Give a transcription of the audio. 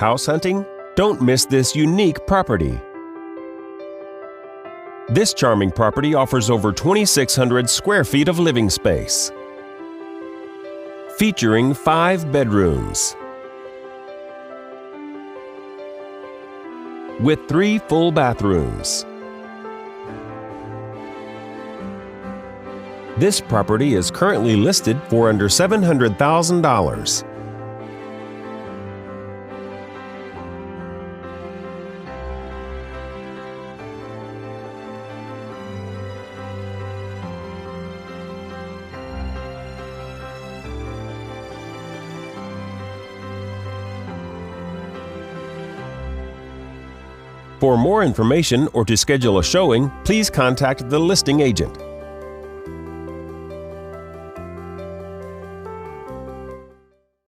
House hunting? Don't miss this unique property. This charming property offers over 2,600 square feet of living space, featuring 5 bedrooms with 3 full bathrooms. This property is currently listed for under $700,000. For more information or to schedule a showing, please contact the listing agent.